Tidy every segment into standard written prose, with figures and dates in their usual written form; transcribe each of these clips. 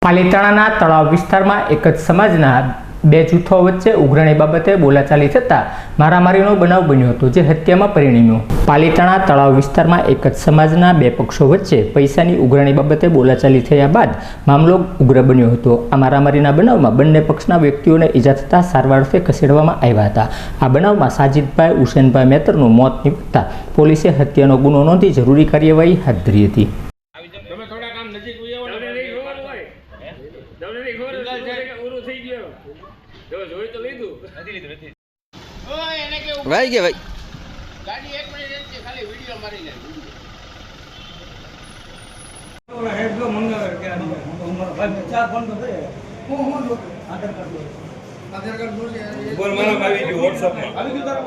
પાલિતાણાના તળાવ વિસ્તારમાં એક જ સમાજના બે જૂથો વચ્ચે ઉઘરાણી બાબતે બોલાચાલી થતાં મારામારીનો બનાવ બન્યો હતો, જે હત્યામાં પરિણમ્યો. પાલિતાણા તળાવ વિસ્તારમાં એક જ સમાજના બે પક્ષો વચ્ચે પૈસાની ઉઘરાણી બાબતે બોલાચાલી થયા બાદ મામલો ઉગ્ર બન્યો હતો. આ મારામારીના બનાવમાં બંને પક્ષના વ્યક્તિઓને ઈજા થતાં સારવાર અર્થે ખસેડવામાં આવ્યા હતા. આ બનાવમાં સાજીદભાઈ હુસેનભાઈ મેતરનું મોત નીપજતા પોલીસે હત્યાનો ગુનો નોંધી જરૂરી કાર્યવાહી હાથ ધરી હતી. ભાઈ કે ભાઈ ગાડી 1 મિનિટ ખાલી વિડિયો મારી લે. ઓલા હેડ જો મંગાવે કે અમારો ભાઈ ચાર ફોન તો દે હું આધાર કાર્ડ દો બોલ મારા આવી ગયો WhatsApp માં આવી ગયો તારો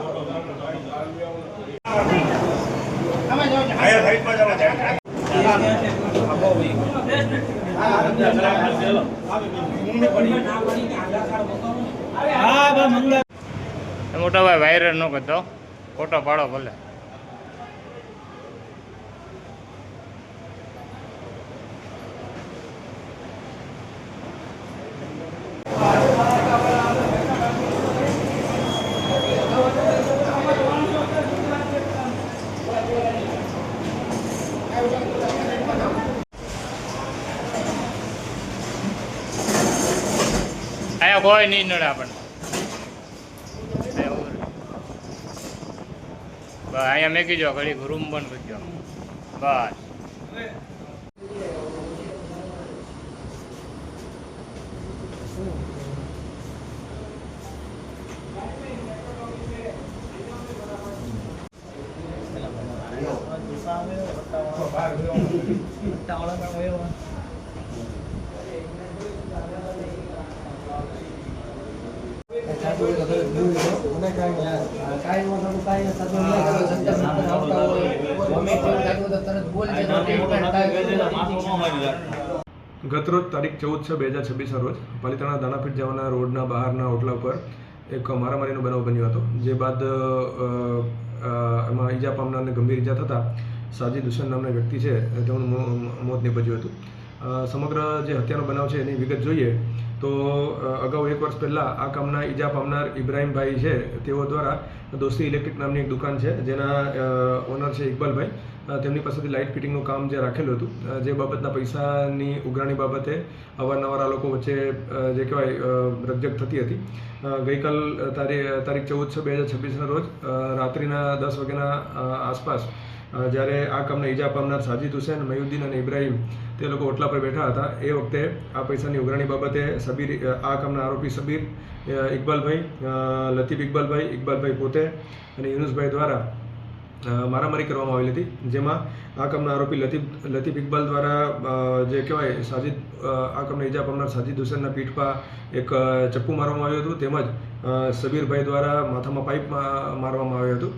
અમે જો આયા સાઈડ માં જવા જાય મોટા ભાઈ વાયરલ ન કરતો, ફોટો પાડો ભલે. અહીંયા કોઈ નહીં નડે આપણને. અહીંયા મેકી જો ઘડી રૂમ બંધ કરજો બસ. ગતરોજ તારીખ 14/6/2026 રોજ પાલિતાણા દાણાપીઠ જવાના રોડના બહારના ઓટલા પર એક મારામારીનો બનાવ બન્યો હતો, જે બાદ એમાં ઈજા પામનારને ગંભીર ઈજા થતાં સાજીદ હુસેન નામના વ્યક્તિ છે તેનું મોત નીપજ્યું હતું. સમગ્ર જે હત્યાનો બનાવ છે એની વિગત જોઈએ તો અગાઉ 1 વર્ષ પહેલાં આ કામના ઈજા પામનાર ઇબ્રાહીમભાઈ છે, તેઓ દ્વારા દોસ્તી ઇલેક્ટ્રિક નામની એક દુકાન છે જેના ઓનર છે ઇકબાલભાઈ, તેમની પાસેથી લાઇટ ફિટિંગનું કામ જે રાખેલું હતું, જે બાબતના પૈસાની ઉઘરાણી બાબતે અવારનવાર આ લોકો વચ્ચે જે કહેવાય રકઝક થતી હતી. ગઈકાલ તારીખ 14/6/2026 રોજ રાત્રિના 10 વાગ્યાના આસપાસ જ્યારે આ કામના ઈજા પામનાર સાજીદ હુસેન, મયુદ્દીન અને ઇબ્રાહીમ તે લોકો ઓટલા પર બેઠા હતા, એ વખતે આ પૈસાની ઉઘરાણી બાબતે આ કામના આરોપી સબીર ઇકબાલભાઈ, લતીફ ઇકબાલભાઈ પોતે અને યુનુસભાઈ દ્વારા મારામારી કરવામાં આવેલી હતી, જેમાં આ કામના આરોપી લતીફ ઇકબાલ દ્વારા જે કહેવાય આ કામના ઈજા પામનાર સાજીદ હુસેનના પીઠ પર એક ચપ્પુ મારવામાં આવ્યું હતું, તેમજ સબીરભાઈ દ્વારા માથામાં પાઇપ મારવામાં આવ્યું હતું,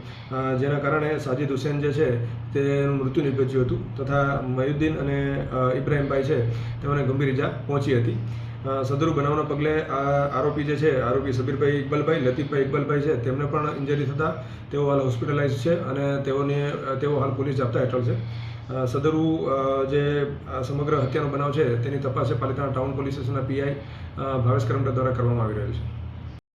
જેના કારણે સાજીદ હુસેન જે છે તેનું મૃત્યુ નીપજ્યું હતું તથા મયુદ્દીન અને ઇબ્રાહીમભાઈ છે તેઓને ગંભીર ઈજા પહોંચી હતી. સદરુ બનાવના પગલે આ આરોપી જે છે, આરોપી સબીરભાઈ ઇકબાલભાઈ, લતીફભાઈ ઇકબાલભાઈ છે, તેમને પણ ઇન્જરી થતાં તેઓ હાલ હોસ્પિટલાઇઝ છે અને તેઓ હાલ પોલીસ જાપ્તા હેઠળ છે. સદરુ જે સમગ્ર હત્યાનો બનાવ છે તેની તપાસ પાલિતાણા ટાઉન પોલીસ સ્ટેશનના PI ભાવેશ કરમટા દ્વારા કરવામાં આવી રહ્યો છે.